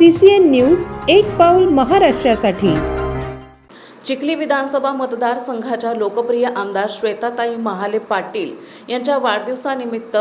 CCN news एक पाऊल महाराष्ट्रासाठी। चिखली विधानसभा मतदारसंघाच्या लोकप्रिय आमदार श्वेताताई महाले पाटील यांच्या वाढदिवसानिमित्त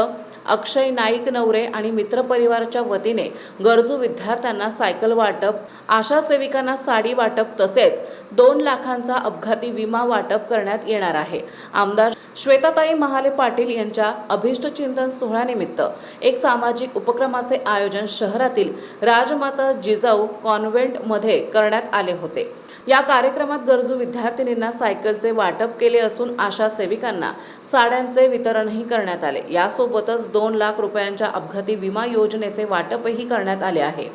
अक्षय नाईक नवरे आणि मित्रपरिवाराच्या वतीने गरजू विद्यार्थ्यांना सायकल वाटप, आशा सेविकांना साडी वाटप तसेच 2 लाखांचा अपघाती विमा वाटप करण्यात येणार आहे। आमदार श्वेताताई महाले पाटील यांच्या अभिष्टचिंतन सोहळ्यानिमित्त एक सामाजिक उपक्रमाचे आयोजन शहरातील राजमाता जिजाऊ कॉन्व्हेंटमध्ये करण्यात आले होते। या कार्यक्रमात गरजू विद्यार्थिनींना सायकलचे वाटप केले असून आशा सेविकांना साड्यांचे वितरणही करण्यात आले। यासोबतच 2 लाख रुपयांच्या अपघाती विमा योजनेचे वाटपही करण्यात आले आहे।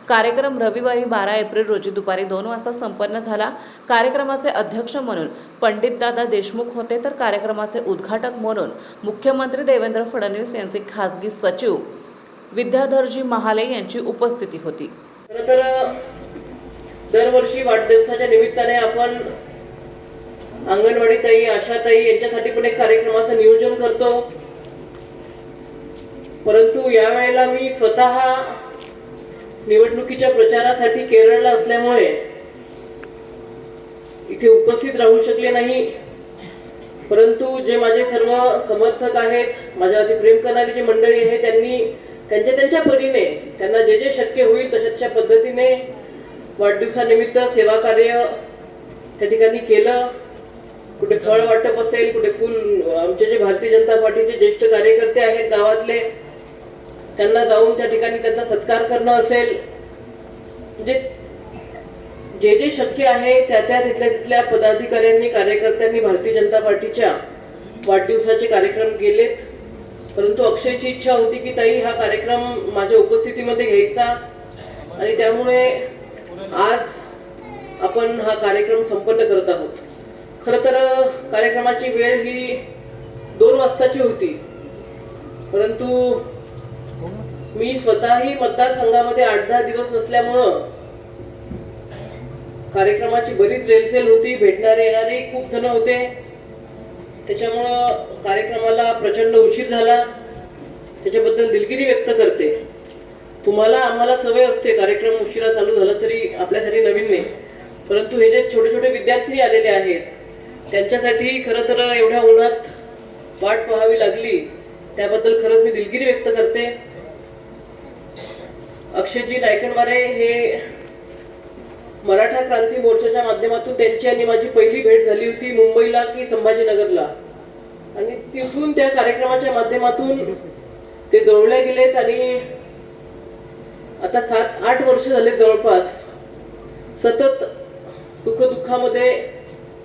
कार्यक्रम रविवारी 12 एप्रिल रोजी दुपारी 2 वाजता संपन्न झाला। कार्यक्रमाचे अध्यक्ष म्हणून पंडित दादा देशमुख होते, तर कार्यक्रमाचे उद्घाटक म्हणून मुख्यमंत्री देवेंद्र फडणवीस यांचे खासगी सचिव विद्याधरजी महाले यांची उपस्थिती होती। दरवर्षी वाढदिवसाच्या निमित्ताने आपण अंगणवाडी ताई, आशाताई यांच्यासाठी पण एक कार्यक्रमाचं नियोजन करतो, परंतु यावेळेला मी स्वतः निवडणुकीच्या प्रचारासाठी केरळला असल्यामुळे इथे उपस्थित राहू शकले नाही। परंतु जे माझे सर्व समर्थक आहेत, माझ्यावरती प्रेम करणारी जी मंडळी आहे, त्यांनी त्यांच्या परीने त्यांना जे शक्य होईल तशा पद्धतीने वाढदिवसानिमित्त सेवा कार्य त्या ठिकाणी केलं। कुठे फळ वाटप असेल, कुठे फुल, आमचे जे भारतीय जनता पार्टीचे ज्येष्ठ कार्यकर्ते आहेत गावातले, त्यांना जाऊन त्या ठिकाणी त्यांचा सत्कार करणं असेल, म्हणजे जे शक्य आहे त्या तिथल्या पदाधिकाऱ्यांनी, कार्यकर्त्यांनी भारतीय जनता पार्टीच्या वाढदिवसाचे कार्यक्रम केलेत। परंतु अक्षयची इच्छा होती की ताई हा कार्यक्रम माझ्या उपस्थितीमध्ये घ्यायचा, आणि त्यामुळे आज आपण हा कार्यक्रम संपन्न करत आहोत। खरं तर कार्यक्रमाची वेळ ही 2 वाजताची होती, परंतु मी स्वतःही मतदारसंघामध्ये 8-10 दिवस नसल्यामुळं कार्यक्रमाची बरीच रेलचेल होती, भेटणारे येणारे खूप जण होते, त्याच्यामुळं कार्यक्रमाला प्रचंड उशीर झाला। त्याच्याबद्दल दिलगिरी व्यक्त करते। तुम्हाला आम्हाला सवय असते कार्यक्रम उशिरा चालू झाला तरी आपल्यासाठी नवीन नाही, परंतु हे जे छोटे छोटे विद्यार्थी आलेले आहेत त्यांच्यासाठी खरं तर एवढ्या उन्हात वाट पाहावी लागली, त्याबद्दल खरंच मी दिलगिरी व्यक्त करते। अक्षयजी नायकनवारे हे मराठा क्रांती मोर्चाच्या माध्यमातून त्यांची आणि माझी पहिली भेट झाली होती मुंबईला की संभाजीनगरला, आणि तिथून त्या कार्यक्रमाच्या माध्यमातून ते जोडले गेलेत आणि आता 7-8 वर्ष झाले जवळपास सतत सुखदुःखामध्ये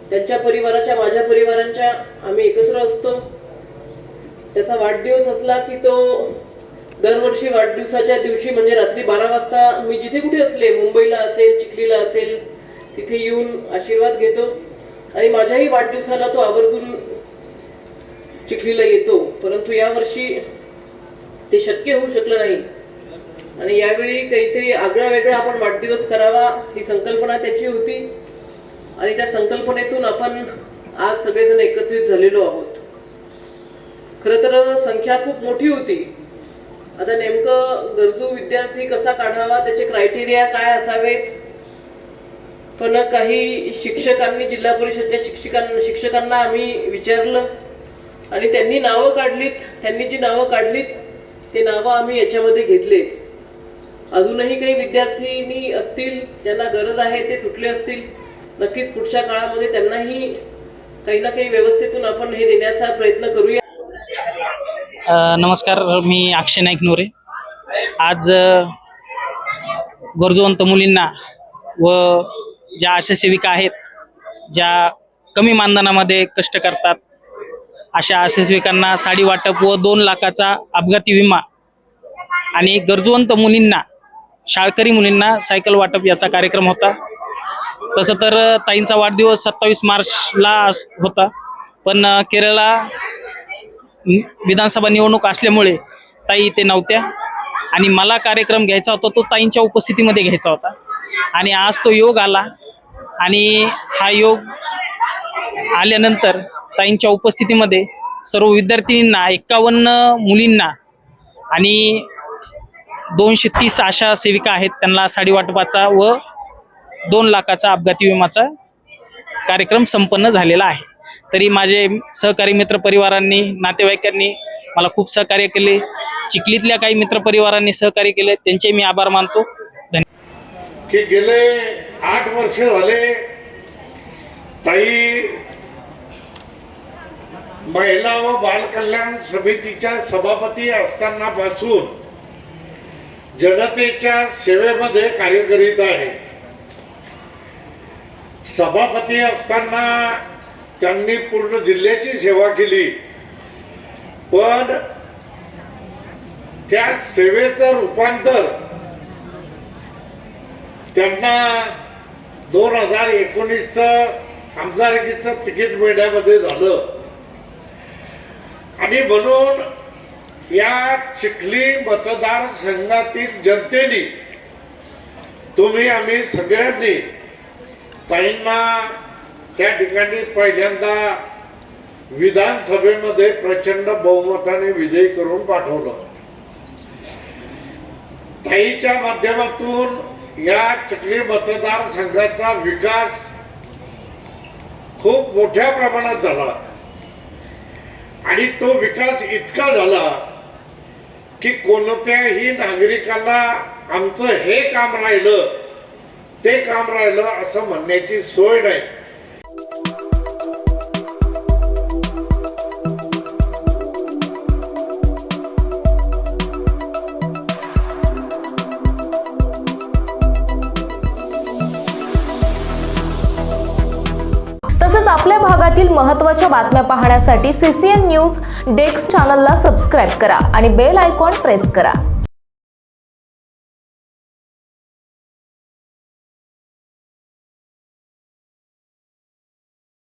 त्यांच्या परिवाराच्या, माझ्या परिवारांच्या आम्ही एकत्र असतो। त्याचा वाढदिवस असला की तो दरवर्षी वाढदिवसाच्या दिवशी म्हणजे रात्री 12 वाजता मी जिथे कुठे असले, मुंबईला असेल, चिखलीला असेल, तिथे येऊन आशीर्वाद घेतो, आणि माझ्याही वाढदिवसाला तो आवर्जून चिखलीला येतो। परंतु यावर्षी ते शक्य होऊ शकलं नाही, आणि यावेळी काहीतरी आगळा वेगळा आपण वाढदिवस करावा ही संकल्पना त्याची होती, आणि त्या संकल्पनेतून आपण आज सगळेजण एकत्रित झालेलो आहोत। खरं तर संख्या खूप मोठी होती। आता नेमकं गरजू विद्यार्थी कसा काढावा, त्याचे क्रायटेरिया काय असावेत, पण काही शिक्षकांनी, जिल्हा परिषदच्या शिक्षकांना आम्ही विचारलं आणि त्यांनी नावं काढलीत। त्यांनी जी नावं काढलीत ते नावं आम्ही याच्यामध्ये घेतले। अजूनही काही विद्यार्थिनी असतील ज्यांना गरज आहे, ते सुटले असतील, नक्कीच पुढच्या काळामध्ये त्यांनाही काही ना काही व्यवस्थेतून आपण हे देण्याचा प्रयत्न करूया। नमस्कार, मी अक्षय नाईक नवरे। आज गरजूवंत मुलींना व ज्या आशा सेविका आहेत, ज्या कमी मानधनामध्ये कष्ट करतात, अशा आशा सेविकांना साडी वाटप व 2 लाखाचा अपघाती विमा, आणि गरजूवंत मुलींना, शाळकरी मुलींना सायकल वाटप याचा कार्यक्रम होता। तसं तर ताईंचा वाढदिवस 27 मार्चला होता, पण केरळला विधानसभा निवडणूक असल्यामुळे ताई इथे नव्हत्या, आणि मला कार्यक्रम घ्यायचा होता तो ताईंच्या उपस्थितीमध्ये घ्यायचा होता, आणि आज तो योग आला, आणि हा योग आल्यानंतर ताईंच्या उपस्थितीमध्ये सर्व विद्यार्थिनींना, 51 मुलींना आणि 230 आशा सेविका आहेत, त्यांना साडी वाटपाचा व 2 लाखाचा अपघाती विमाचा कार्यक्रम संपन्न झालेला आहे. तरी माझे सहकारी मित्रपरिवारांनी, नातेवाईकांनी मला खूप सहकार्य केले. चिखलीतल्या काही मित्रपरिवारांनी सहकार्य केले, त्यांचे मी आभार मानतो. की गेले 8 वर्ष झाले ताई महिला व बाल कल्याण समितीच्या सभापती असताना पासून जनतेच्या सेवेमध्ये कार्य करीत आहे. सभापती असताना त्यांनी पूर्ण जिल्ह्याची सेवा केली, पण त्या सेवेचं रूपांतर त्यांना 2019चं आमदारकीचं तिकीट मिळण्यामध्ये झालं. आणि म्हणून या चिखली मतदारसंघातील जनतेने, तुम्ही आम्ही सगळ्यांनी ताईंना त्या ठिकाणी पहिल्यांदा विधानसभेमध्ये प्रचंड बहुमताने विजयी करून पाठवलं. ताईच्या माध्यमातून या चिखली मतदारसंघाचा विकास खूप मोठ्या प्रमाणात झाला आणि तो विकास इतका झाला की कोणत्याही नागरिकाला आमचं हे काम राहिलं, ते काम राहिलं असं म्हणण्याची सोय नाही. तसेच आपल्या भागातील महत्त्वाच्या बातम्या पाहण्यासाठी CCN न्यूज डेस्क चॅनलला सबस्क्राईब करा आणि बेल आयकॉन प्रेस करा.